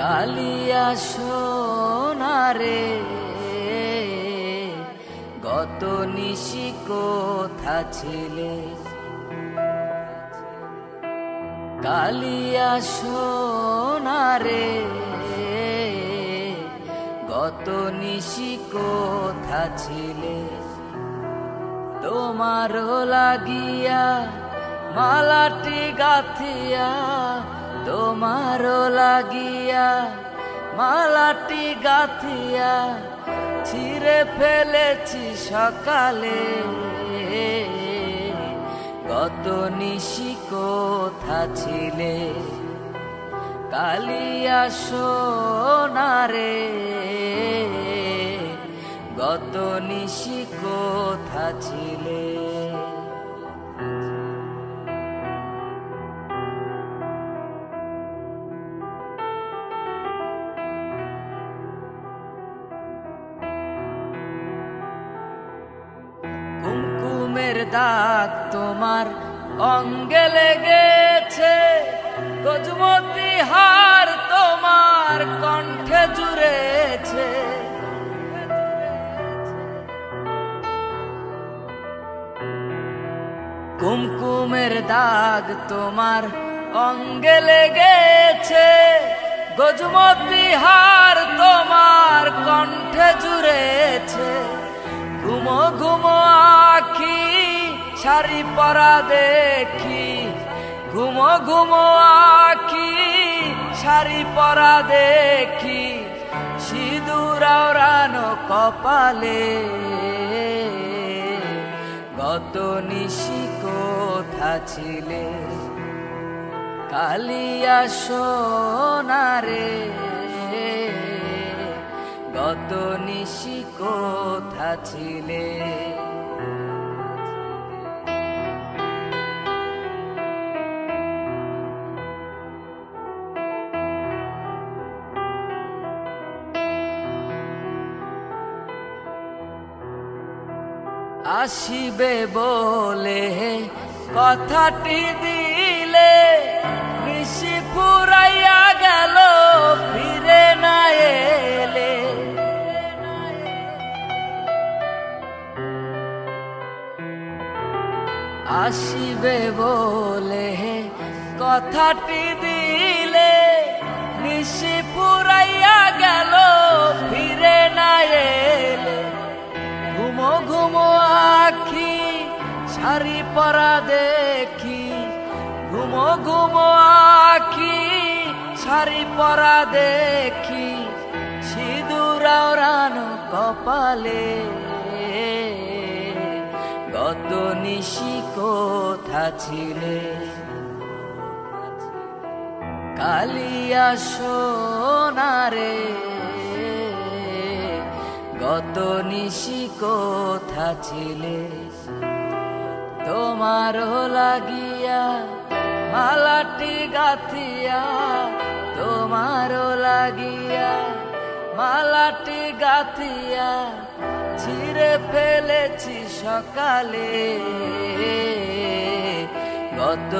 কালিয়া সোনারে গত নিশি কোথা ছিলে, কালিয়া সোনারে গত নিশি কোথা ছিলে। তোমারও লাগিয়া মালাটি গাথিয়া, তোমারও লাগিয়া মালাটি গাথিয়া ছিঁড়ে ফেলেছি সকালে। গত নিশি কোথা ছিলে, কালিয়া সোনারে গত নিশি কোথা ছিলে। কুমকুমের দাগ তোমার অঙ্গে লেগেছে, গজমতি হার তোমার কণ্ঠে জুড়েছে। কুমকুমের দাগ তোমার অঙ্গে লেগেছে, গজমতি হার তোমার কণ্ঠে জুড়েছে। ঘুমো ঘুমো আখি শাড়ি পরা দেখি, ঘুমো ঘুমো আখি শাড়ি পরা দেখি, সিঁদুর আওড়ানো কপালে। গত নিশি কোথা ছিলে, কালিয়া সোনারে গত নিশি কোথা ছিলে। আসিবে বলে কথাটি দিলে, নিশি ফুরাইয়া গেল ফিরে না এলে। আসিবে বলে কথাটি দিলে, নিশি ফুরাইয়া গেল ফিরে না এলে। ঘুমো ঘুমো আখি শাড়ি পরা দেখি, ঘুমো ঘুমো আখি শাড়ি পরা দেখি, সিঁদুর আওড়ানো কপালে। গত নিশি কোথা ছিলে, কালিয়া সোনারে গত নিশি কোথা ছিলে। তোমারও লাগিয়া মালাটি গাথিয়া, তোমারও লাগিয়া মালাটি গাথিয়া ছিঁড়ে ফেলেছি সকালে। গত